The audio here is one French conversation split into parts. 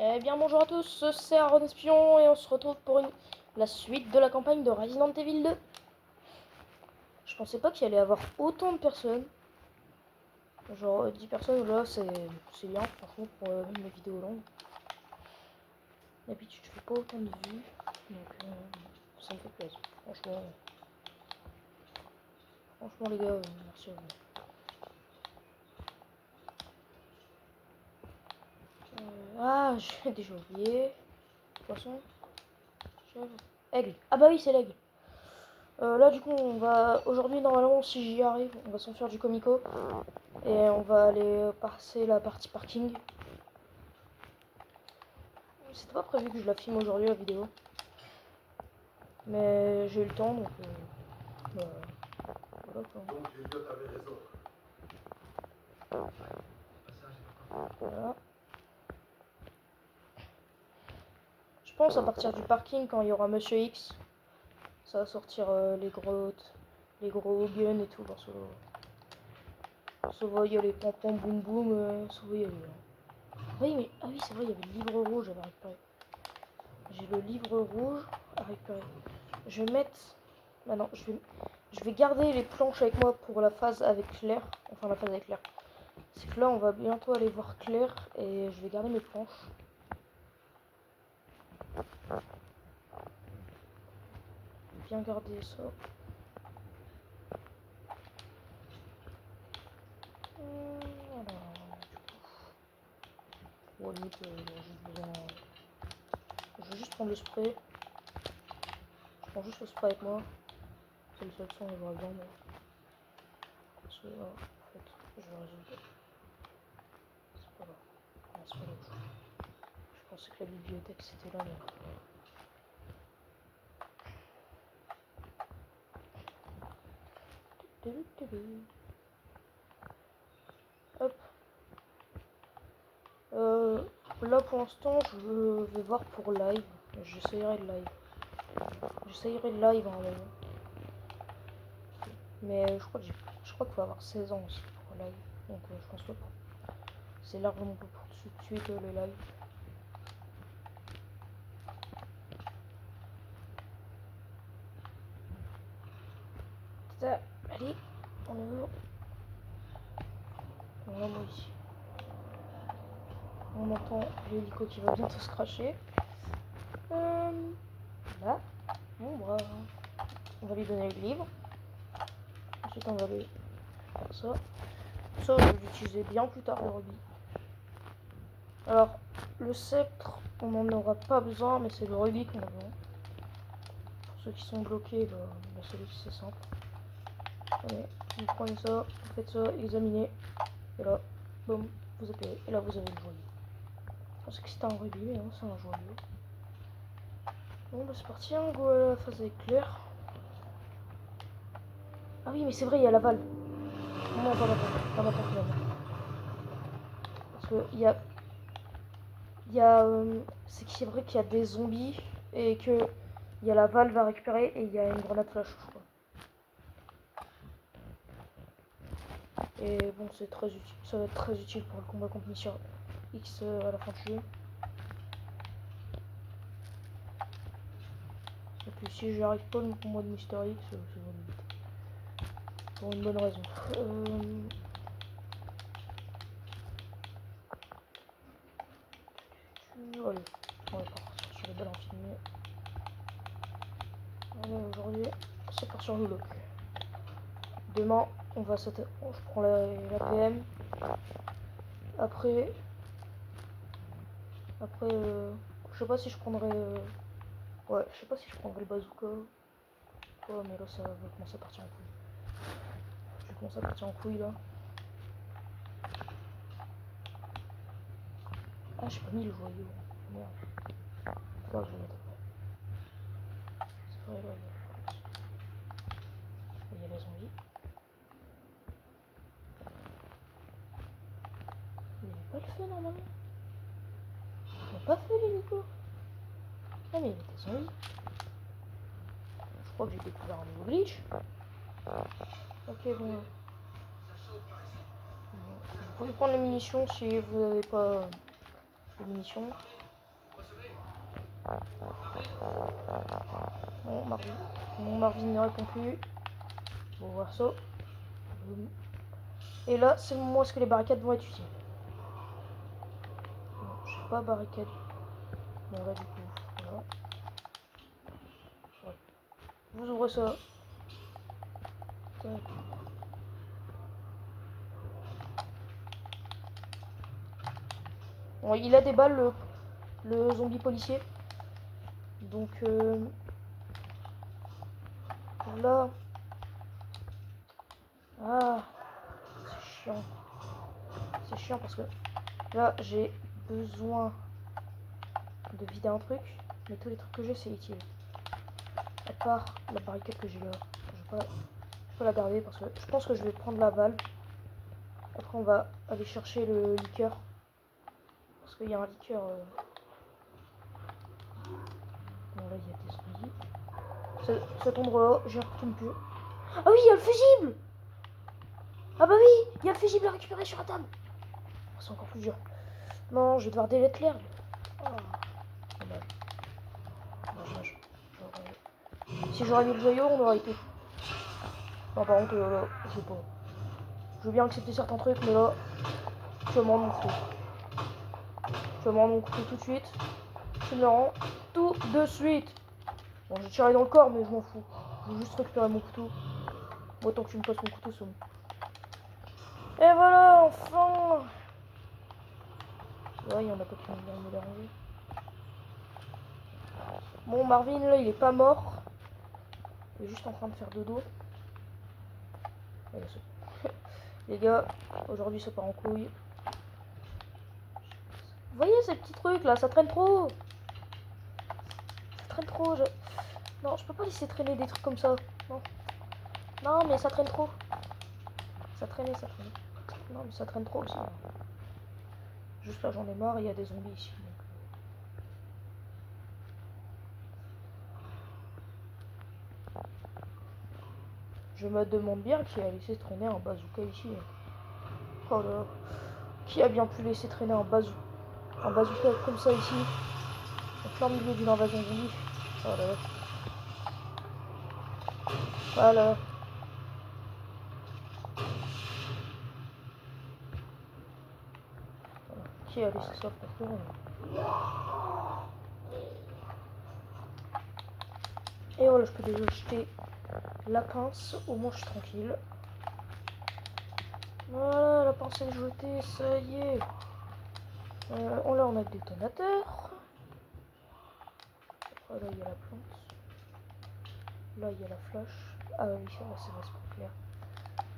Eh bien bonjour à tous, c'est Aaron Espion et on se retrouve pour la suite de la campagne de Resident Evil 2. Je pensais pas qu'il allait y avoir autant de personnes. Genre 10 personnes là c'est bien franchement pour mes vidéos longues. D'habitude je fais pas autant de vues, donc ça me fait plaisir. Franchement les gars, merci à vous. Ah j'ai déjà oublié. Poisson. Chèvre. Aigle. Ah bah oui c'est l'aigle. Là du coup on va aujourd'hui normalement si j'y arrive on va s'en faire du comico et on va aller passer la partie parking. C'était pas prévu que je la filme aujourd'hui la vidéo, mais j'ai eu le temps donc voilà quoi. Donc Elliot avait raison. Voilà. Je pense à partir du parking quand il y aura Monsieur X, ça va sortir les gros guns et tout parce que ça va y aller pom pom boum boum, ça va y aller. Oui mais ah oui c'est vrai il y avait le livre rouge à récupérer. J'ai le livre rouge à récupérer. Je vais mettre maintenant je vais garder les planches avec moi pour la phase avec Claire. Enfin la phase avec Claire. C'est que là on va bientôt aller voir Claire et je vais garder mes planches. Bien garder ça. Voilà. Bon, limite, je vais juste prendre le spray. Je prends juste le spray avec moi. C'est le seul son que j'aurais besoin. Parce que là, en fait, je vais résoudre. C'est pas là. Non, c'est pas l'autre. Je pensais que la bibliothèque c'était là. Mais... Hop. Là pour l'instant je vais voir pour live. J'essayerai de live. J'essayerai de live en live. Mais je crois qu'il faut avoir 16 ans aussi pour live. Donc je pense pas. C'est largement pas pour tout de suite le live. Ça, allez, on ouvre. On va moi ici. On entend l'hélico qui va bientôt se cracher. Là. Bon bah. On va lui donner le livre. Ensuite on va lui faire ça. Ça je vais l'utiliser bien plus tard le rubis. Alors le sceptre on n'en aura pas besoin mais c'est le rubis qu'on a besoin. Pour ceux qui sont bloqués, bah celui-ci c'est simple. Allez, vous prenez ça, vous faites ça, examinez. Et là, boum, vous appuyez. Et là vous avez le joyau. Je pensais que c'était un rubis mais non c'est un joyau. Bon bah c'est parti, on go à la phase avec Claire. Ah oui mais c'est vrai il y a la valve. Non pas maintenant finalement. Parce que il y a c'est qu'il est vrai qu'il y a des zombies et que il y a la valve à récupérer et il y a une grenade flash je crois. Et bon c'est très utile, ça va être très utile pour le combat contre Mission X à la fin du jeu. Et puis si j'arrive pas le combat de Mister X, c'est pour une bonne raison. Allez, on va partir sur les balles infinies. Allez, aujourd'hui, c'est part sur le lock. Demain, on va je prends la PM. Après, je sais pas si je prendrai, ouais, je sais pas si je prendrai le bazooka. Ouais, mais là, ça va commencer à partir en couille. Je vais commencer à partir en couille là. Ah, j'ai pas mis le joyau. Merde. Là, je vais mettre. C'est vrai, là, il y a les zombies. Il n'y avait pas le feu normalement. Il n'y a pas feu l'hélico. Ah, mais il y avait des zombies. Je crois que j'ai découvert un nouveau glitch. Ok, bon. Vous pouvez prendre les munitions si vous n'avez pas de munitions. Bon, Marvin. Mon Marvin ne répond plus. Bon, voir ça. Et là, c'est le moment où est-ce que les barricades vont être utiles. Non, je sais pas barricade. Bon, là, du coup, voilà. Ouais. Vous ouvrez ça. Tac. Bon, il a des balles, le zombie policier. Donc, là. Ah, c'est chiant. C'est chiant parce que là, j'ai besoin de vider un truc. Mais tous les trucs que j'ai, c'est utile. À part la barricade que j'ai là. Je vais pas la garder parce que je pense que je vais prendre la balle. Après, on va aller chercher le liqueur. Parce qu'il y a un liqueur. Bon, là, il y a des zombies. Cet endroit-là, j'y retourne plus. Ah oui, il y a le fusible! Ah bah oui, il y a le fusible à récupérer sur la table. Oh, c'est encore plus dur. Non, je vais devoir délai l'herbe. Oh, dommage. Dommage. Si j'aurais mis le joyau, on aurait été. Non, par contre, là, je sais pas. Je veux bien accepter certains trucs, mais là, je vais me rendre mon couteau. Je vais me rendre mon couteau tout de suite. Je me le rends tout de suite. Bon, j'ai tiré dans le corps, mais je m'en fous. Je veux juste récupérer mon couteau. Moi, tant que tu me passes mon couteau, c'est bon. Et voilà, enfin! Ouais, il y en a pas qui vont venir me déranger. Bon, Marvin, là, il est pas mort. Il est juste en train de faire dodo. Allez, les gars, aujourd'hui, ça part en couille. Vous voyez ces petits trucs là, ça traîne trop. Ça traîne trop. Non, je peux pas laisser traîner des trucs comme ça. Non. Non, mais ça traîne trop. Ça traînait, ça traînait. Non, mais ça traîne trop aussi. Juste là, j'en ai marre, il y a des zombies ici. Donc. Je me demande bien qui a laissé traîner un bazooka ici. Oh là là. Qui a bien pu laisser traîner un bazooka comme ça ici, en plein milieu d'une invasion zombie. Oh là là. Voilà. Qui a laissé ça pour tourner? Et voilà, je peux déjà jeter la pince, au moins je suis tranquille. Voilà, la pince est jetée, ça y est. Là, on a le détonateur. Là, il y a la plante. Là, il y a la flash. Ah oui, c'est vrai, c'est pas clair.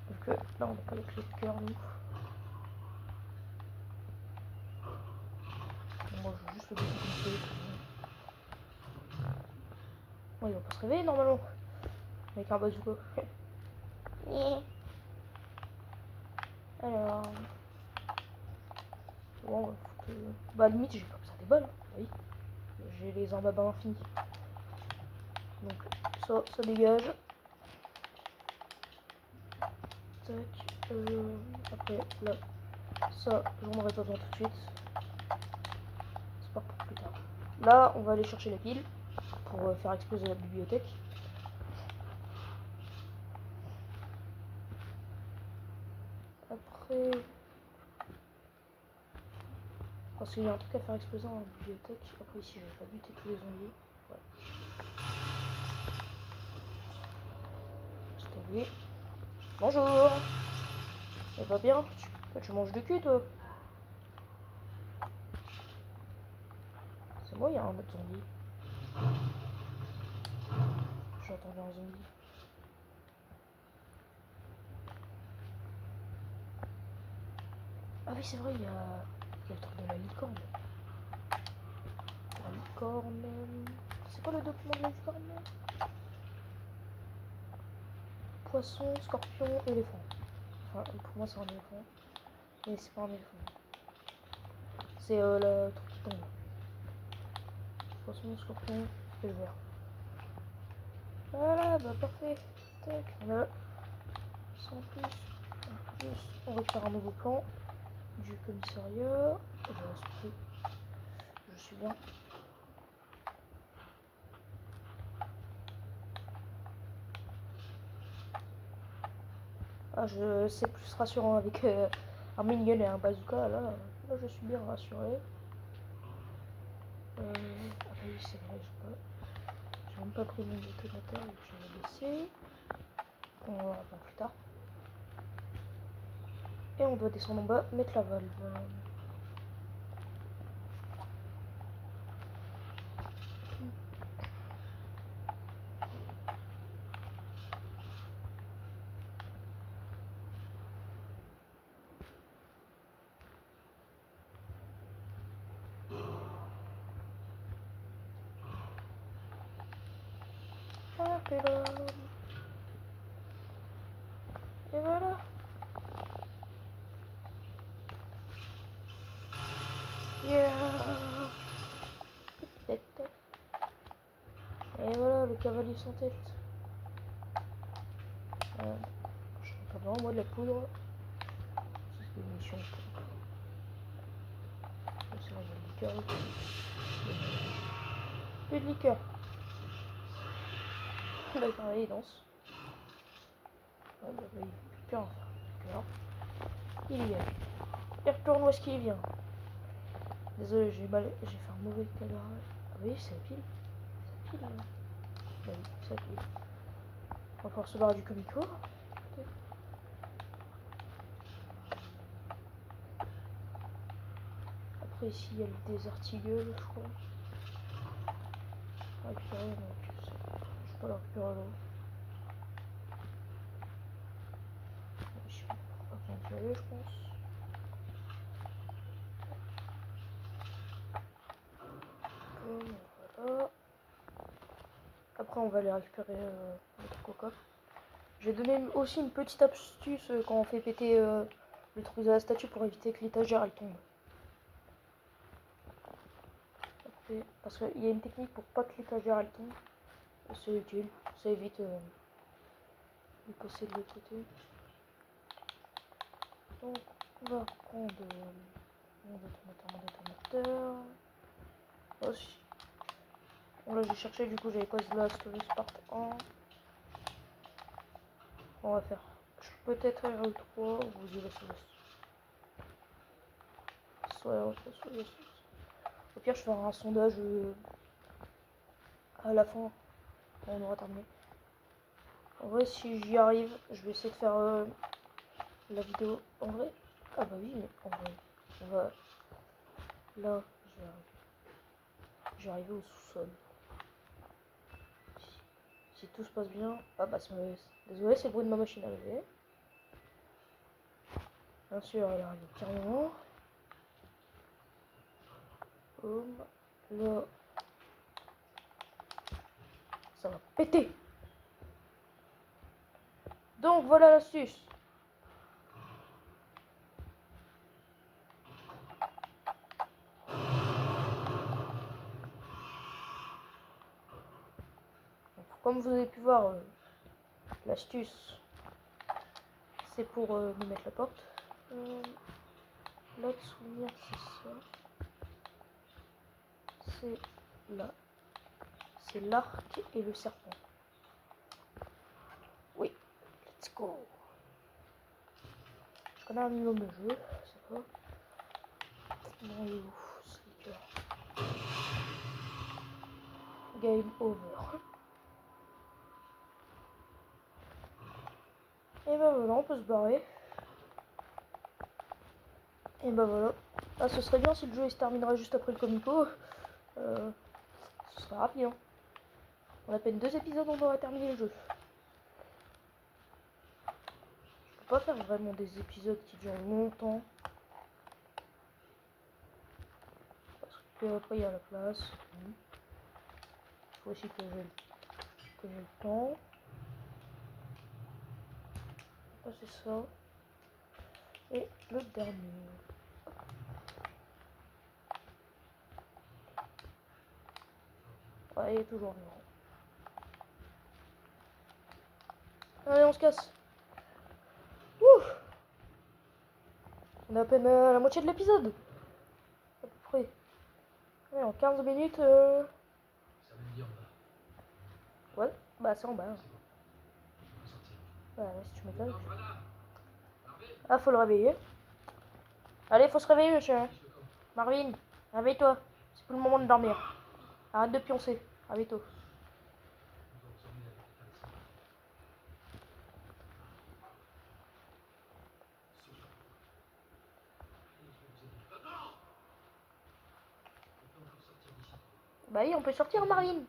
Donc là, on n'a pas les clés de cœur, nous. Moi, je veux juste le détonateur. Bon, il va pas se réveiller, normalement. Avec un bazooka. Alors... Bon, bah limite, j'ai comme ça des balles. Oui. J'ai les armes à balles infinies. Donc, ça dégage. Tac. Après, là, ça, j'en aurai pas besoin tout de suite. C'est pas pour plus tard. Là, on va aller chercher la pile pour faire exploser la bibliothèque. Après... Parce qu'il y a un truc à faire exploser dans la bibliothèque. Après, ici, je vais pas buter tous les zombies. Ouais. Je t'ai vu. Bonjour. Ça va bien? Tu manges du cul, toi? C'est moi, il y a un autre zombie. J'entendais un zombie. Ah oui, c'est vrai, il y a le truc de la licorne. La licorne... C'est quoi le document de la licorne? Poisson, scorpion, éléphant. Enfin, pour moi, c'est un éléphant. Mais c'est pas un éléphant. C'est le truc qui tombe. Poisson, scorpion et le vert. Voilà, bah parfait. Tac, là. Sans plus. En plus, on récupère un nouveau plan du commissariat. Je suis bien. Ah, c'est plus rassurant avec un minigun et un bazooka. Là, je suis bien rassuré. Ah oui, c'est vrai, j'ai même pas pris mon détonateur, donc je vais laisser. On va voir plus tard. Et on doit descendre en bas, mettre la valve. Et là. Et voilà. Yeah. Et voilà, le cavalier sans tête. Je sais pas vraiment, moi, de la poudre. C'est une mission. C'est vrai, il y a de liqueur. Plus de liqueur. Là, pareil, il danse. Ouais, bah, il fait plus rien à faire. Il y est. Il retourne où est-ce qu'il vient. Désolé, j'ai fait un mauvais cadrage. Ah oui, ça pile. Ça pile. Bah oui, ça pile. On va pouvoir se barrer du comico. Après, ici, il y a le désert Eagle, je crois. Récupérer, non, je vais pas la récupérer là. Je vais pas continuer, je pense. Voilà. Après, on va aller récupérer notre coca. J'ai donné aussi une petite astuce quand on fait péter le truc de la statue pour éviter que l'étagère elle tombe. Après, parce qu'il y a une technique pour pas que l'étagère elle tombe. C'est utile, ça évite de passer de l'autre côté. Donc, on va prendre mon détonateur. Aussi. Bon, là j'ai cherché, du coup j'avais pas de last part 1. On va faire peut-être RL3 ou vous irez sur le soit au pire je ferai un sondage à la fin quand on aura terminé. En vrai si j'y arrive je vais essayer de faire la vidéo en vrai. Ah bah oui mais en vrai on va là je vais arriver au sous-sol. Si tout se passe bien. Ah bah désolé c'est le bruit de ma machine à laver. Bien sûr elle arrive carrément. Boum. Là ça va péter. Donc voilà l'astuce. Comme vous avez pu voir, l'astuce c'est pour nous mettre la porte. L'autre souvenir c'est ça. C'est là. C'est l'arc et le serpent. Oui, let's go. Je connais un minimum de jeu, ça va. Non, il est où? Slicker. Game over. Et ben voilà, on peut se barrer. Et ben voilà. Ah, ce serait bien si le jeu il se terminera juste après le comico. Ce serait rapide. Hein. On a à peine 2 épisodes, on aurait terminé le jeu. Je peux pas faire vraiment des épisodes qui durent longtemps. Parce que après il y a la place. Il faut aussi que j'ai le temps. C'est ça. Et le dernier. Ouais, il est toujours vivant. Allez, on se casse. Ouh, on est à peine à la moitié de l'épisode. À peu près. Ouais, en 15 minutes. Ça veut dire en bas. Ouais, bah c'est en bas. Hein. Bah ouais, si tu m'étonnes. Ah, faut le réveiller. Allez, faut se réveiller, monsieur. Marvin, réveille-toi. C'est plus le moment de dormir. Arrête de pioncer. Réveille-toi. Bah oui, on peut sortir, Marvin.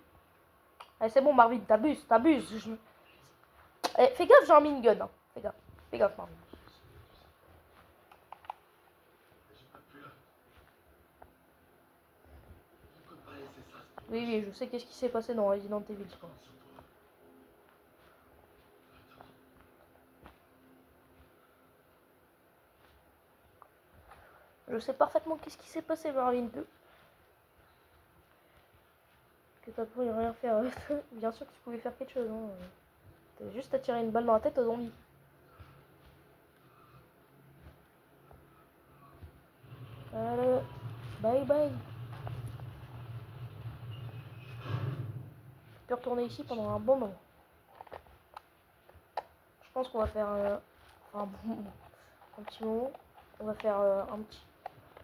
Allez, c'est bon, Marvin, t'abuses. Eh, fais gaffe, j'ai un minigun. Hein. Fais gaffe, Marvin. Oui, je sais qu'est-ce qui s'est passé dans Resident Evil, je crois. Je sais parfaitement qu'est-ce qui s'est passé, Marvin 2. Que t'as pu rien faire. Bien sûr que tu pouvais faire quelque chose. Hein. T'as juste à tirer une balle dans la tête aux zombies. Allez, bye bye. Je peux retourner ici pendant un bon moment. Je pense qu'on va faire un petit moment. On va faire un petit...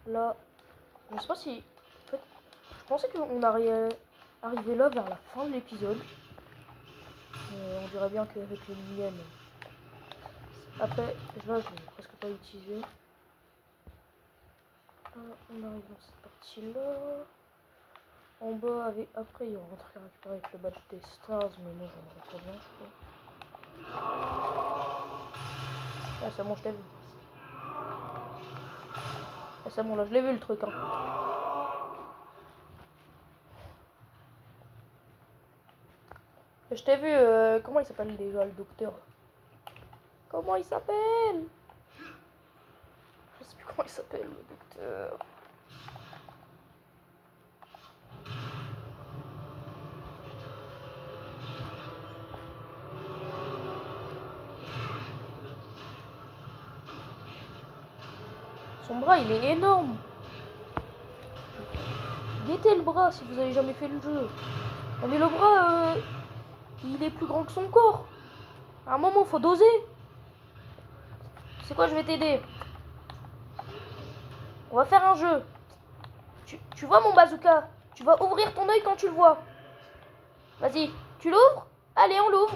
Là, je sais pas si... En fait, je pensais qu'on arrivait là vers la fin de l'épisode. On dirait bien qu'avec les minions... Après, là, je vais presque pas l'utiliser. On arrive dans cette partie-là. En bas, après, il va rentrer récupérer avec le badge des stars, mais moi, j'en aurais pas bien, je crois. Ah, c'est bon, je l'ai vu. Ah, c'est bon, là, je l'ai vu, le truc, hein. Je t'ai vu, comment il s'appelle déjà, le docteur? Comment il s'appelle? Je sais plus comment il s'appelle, le docteur. Son bras, il est énorme. Guettez le bras si vous avez jamais fait le jeu. Non, mais le bras, il est plus grand que son corps. À un moment, faut doser. C'est quoi, je vais t'aider. On va faire un jeu. Tu vois mon bazooka? Tu vas ouvrir ton œil quand tu le vois. Vas-y, tu l'ouvres? Allez, on l'ouvre.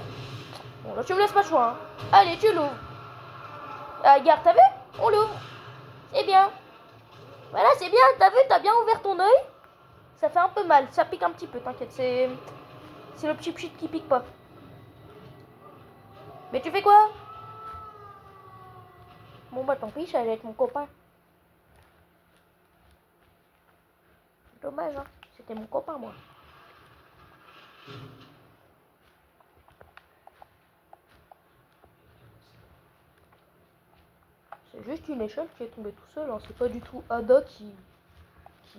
Bon, là, tu me laisses pas le choix. Hein. Allez, tu l'ouvres. Ah, regarde, t'as vu? On l'ouvre. C'est bien. Voilà, c'est bien. T'as vu? T'as bien ouvert ton œil. Ça fait un peu mal. Ça pique un petit peu, t'inquiète. C'est le petit pchit qui pique pas. Mais tu fais quoi? Bon, bah tant pis, je suis allée avec mon copain. Dommage, hein. C'était mon copain, moi. C'est juste une échelle qui est tombée tout seul. Hein. C'est pas du tout Ada qui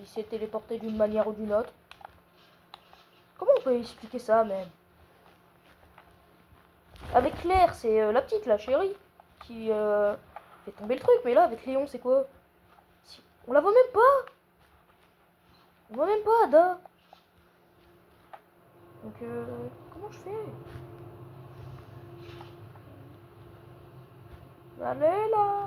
s'est téléporté d'une manière ou d'une autre. Comment on peut expliquer ça, même? Avec Claire, c'est la petite, la chérie, qui fait tomber le truc. Mais là, avec Léon, c'est quoi? On la voit même pas. On voit même pas Ada. Donc, comment je fais? Allez là.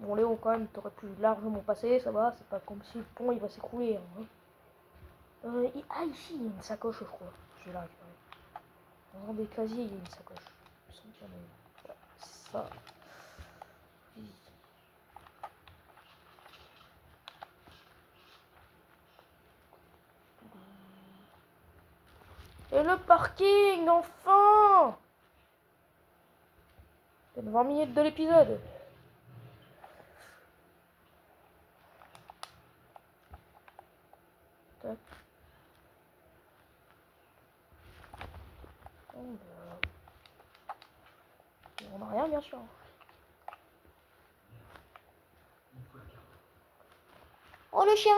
Bon, Léon, quand même, t'aurais pu largement passer, ça va. C'est pas comme si le pont il va s'écrouler. Hein. Ah, ici, il y a une sacoche, je crois. Je vais la récupérer. Dans un des casiers, il y a une sacoche. Il me semble qu'il y en a une. Ouais, ça. Et le parking, enfin! C'est 20 minutes de l'épisode. Tac. On n'a rien, bien sûr. Oh, le chien.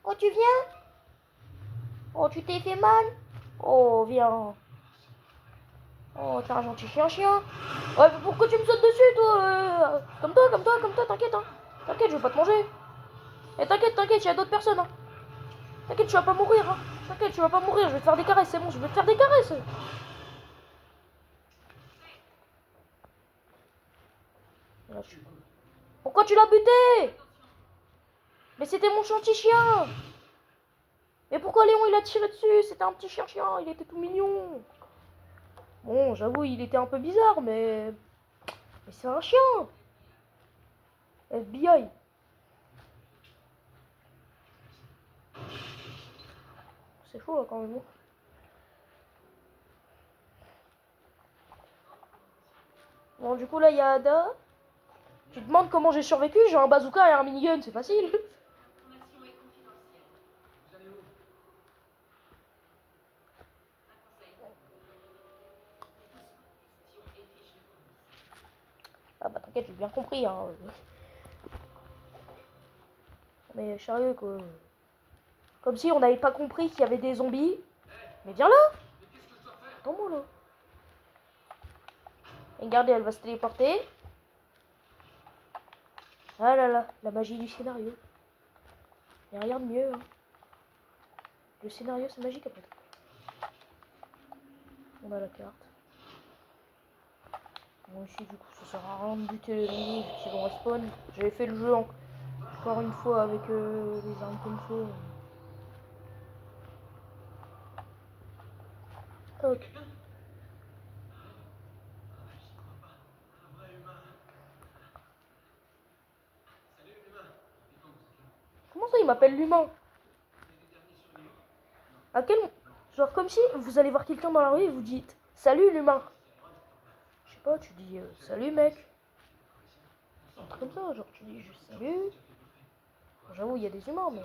Oh, tu viens? Oh, tu t'es fait mal? Oh, viens. Oh, t'es un gentil chien. Ouais, pourquoi tu me sautes dessus, toi? Comme toi, t'inquiète, hein. T'inquiète, je vais pas te manger. Et t'inquiète, il y a d'autres personnes, hein. T'inquiète, tu vas pas mourir, hein. T'inquiète, tu vas pas mourir, je vais te faire des caresses, c'est bon, je vais te faire des caresses. Pourquoi tu l'as buté? Mais c'était mon gentil chien. Mais pourquoi Léon il a tiré dessus? C'était un petit chien, il était tout mignon. Bon, j'avoue, il était un peu bizarre, mais c'est un chien. FBI. C'est chaud là quand même. Bon, du coup, là, il y a Ada. Tu te demandes comment j'ai survécu? J'ai un bazooka et un minigun, c'est facile. Ah bah t'inquiète, j'ai bien compris. Hein. Mais sérieux, quoi. Comme si on n'avait pas compris qu'il y avait des zombies. Mais viens là. Attends-moi là. Et regardez, elle va se téléporter. Ah là là, la magie du scénario. Il n'y a rien de mieux. Hein. Le scénario, c'est magique après. On a la carte. Bon, ici, du coup, ça sert à rien de buter les zombies qui vont respawn. J'avais fait le jeu encore une fois avec les armes comme ça. Ok. Comment ça, il m'appelle l'humain? À quel... Genre comme si vous allez voir quelqu'un dans la rue et vous dites « Salut l'humain ». Je sais pas, tu dis « Salut mec ». Un truc comme ça, genre tu dis juste « Salut ». J'avoue, il y a des humains, mais...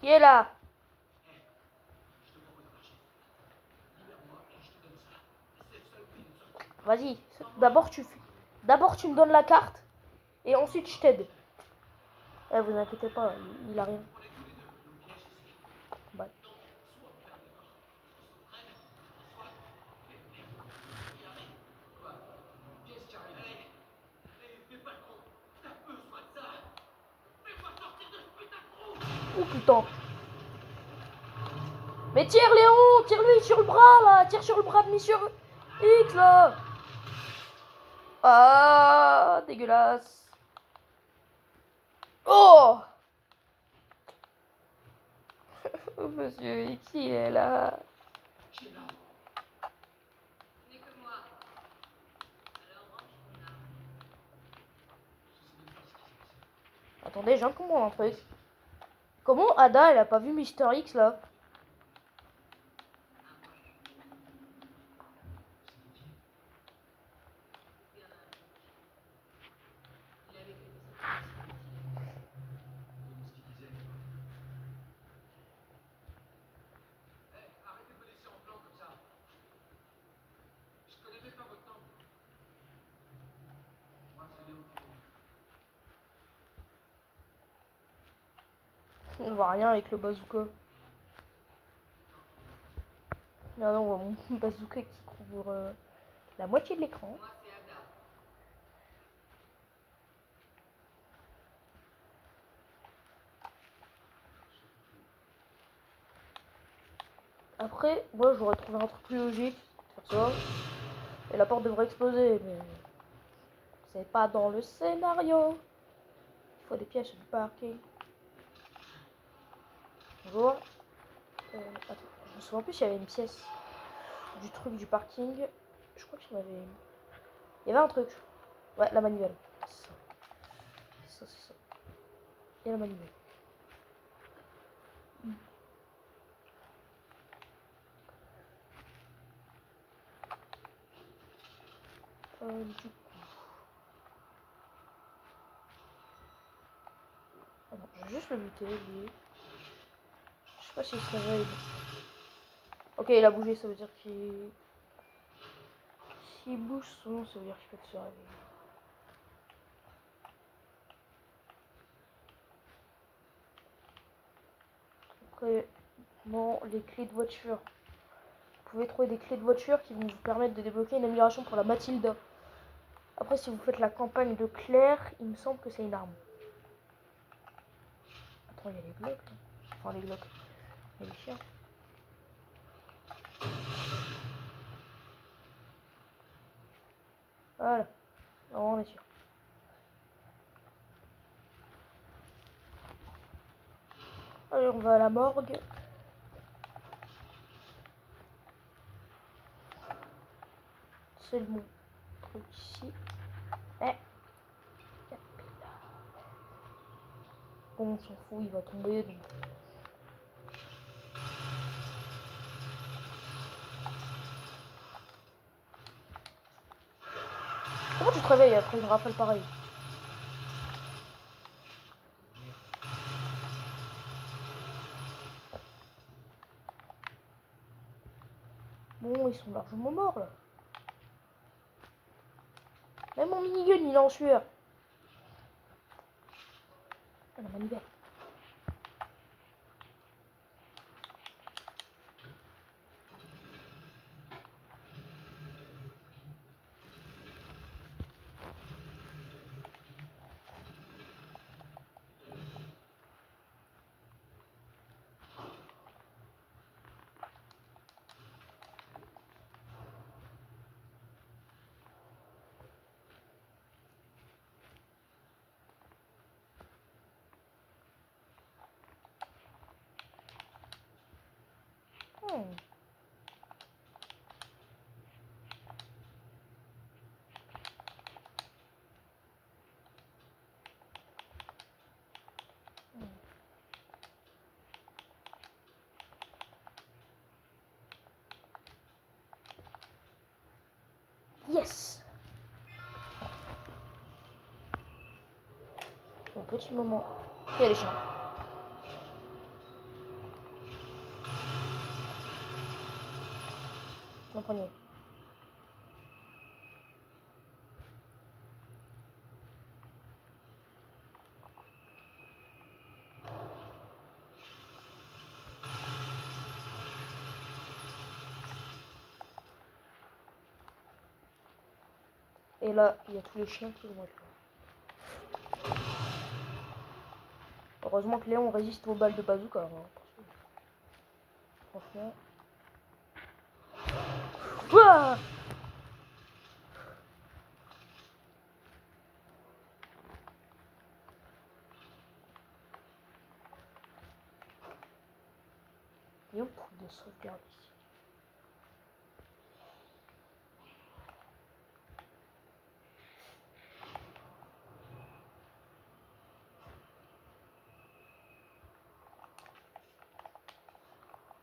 Qui est là? Vas-y, d'abord tu me donnes la carte et ensuite je t'aide. Eh, vous inquiétez pas, il a rien. Bye. Oh putain. Mais tire Léon, tire-lui sur le bras là, tire sur le bras de Monsieur X là. Ah, dégueulasse. Oh. Monsieur X, il est là. Attendez, je viens de comprendre un truc. Comment Ada, elle a pas vu Mister X là? On voit rien avec le bazooka. Là, on voit mon bazooka qui couvre la moitié de l'écran. Après, moi j'aurais trouvé un truc plus logique. Faire ça. Et la porte devrait exploser, mais c'est pas dans le scénario. Il faut des pièces du parking. Bonjour. Attends, je me souviens plus s'il y avait une pièce du truc du parking. Je crois qu'il y en avait une. Il y avait un truc. Ouais, la manivelle. C'est ça. C'est ça. Et la manivelle. Du coup. Ah non, je vais juste le buter, lui. Je sais pas s'il se réveille. Ok, il a bougé, ça veut dire qu'il... S'il bouge son, ça veut dire qu'il peut se réveiller. Après, bon, les clés de voiture. Vous pouvez trouver des clés de voiture qui vont vous permettre de débloquer une amélioration pour la Mathilda. Après, si vous faites la campagne de Claire, il me semble que c'est une arme. Attends, il y a les blocs. Là. Enfin, les blocs. Il y a les chiens. Voilà. Non, on est sûr. Allez, on va à la morgue. C'est bon. Truc ici. Eh. Bon, on s'en fout, il va tomber. Donc. Comment tu te réveilles après une rafale pareille? Bon, ils sont largement morts là. Même mon minigun, il est en sueur. Ah, la manivelle. Hmm. Yes. Un petit moment. Il y a les chiens. Mon premier. Et là, il y a tous les chiens qui vont être là. Heureusement que Léon résiste aux balles de bazooka. Hein, franchement. Ouah, il est où le truc de sauvegarde ici?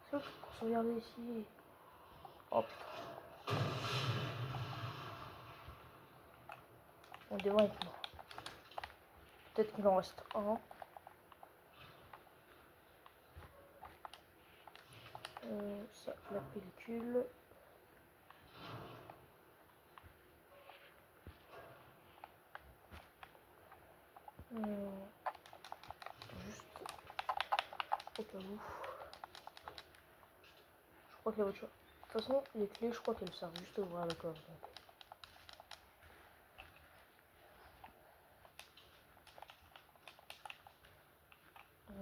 C'est où le truc pour sauvegarder ici? Oh putain. On est devant avec moi. Peut-être qu'il en reste un. Ça, la pellicule. Juste au cas où. Je crois qu'il y a autre chose. De toute façon, les clés, je crois qu'elles servent juste à ouvrir le coffre. Donc.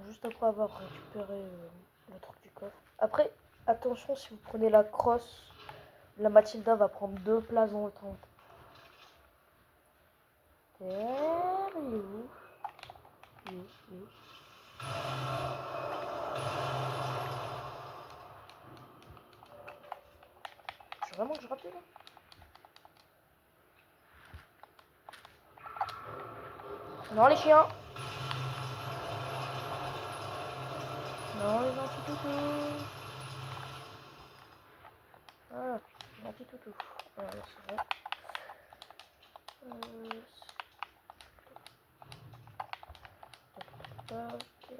Juste après avoir récupéré le truc du coffre. Après, attention, si vous prenez la crosse, la Mathilda va prendre 2 places dans votre temps. Il est où? Il est où? C'est vraiment que je rappelle là? Non, les chiens! Non, les gentils toutous! Voilà, gentils toutous. Voilà, c'est vrai. Tac, tac.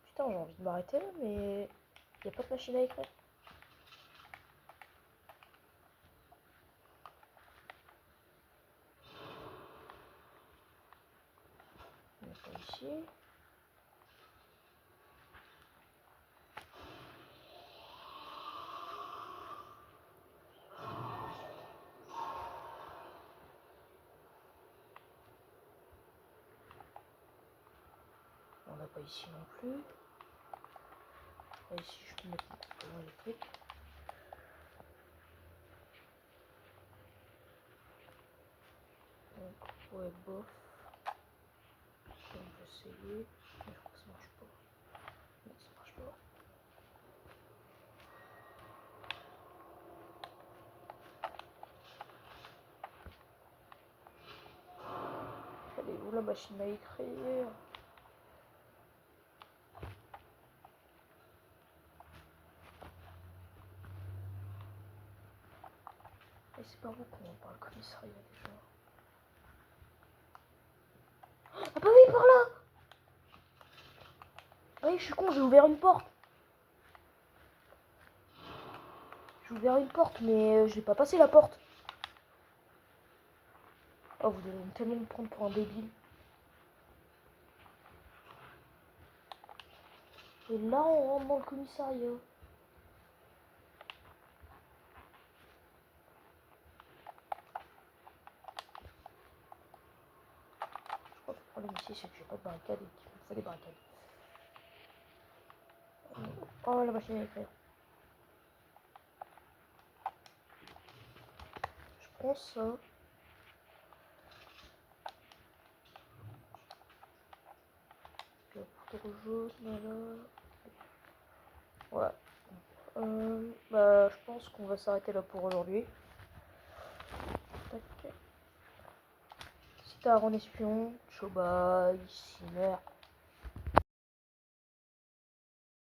Putain, j'ai envie de m'arrêter là, mais il n'y a pas de machine à écrire. On est pas ici. Pas ici non plus. Ici, je peux mettre mon coupon électrique. Donc, ouais, bof. Donc, je vais essayer. Mais je crois que ça marche pas. Non, ça marche pas. Elle est où la machine à écrire? Et c'est pas beaucoup, on parle commissariat déjà. Ah bah oui, par là! Ah oui, je suis con, j'ai ouvert une porte. J'ai ouvert une porte, mais j'ai pas passé la porte. Oh, vous devez tellement me prendre pour un débile. Et là, on rentre dans le commissariat. Je crois que le problème ici, c'est que j'ai pas de barricade et qu'il me faut des barricades. Oh, la machine à écrire. Je prends ça. Le poudre jaune, voilà. Voilà. Bah, je pense qu'on va s'arrêter là pour aujourd'hui. Tac. Si t'as un espion, ciao bye, Simmer.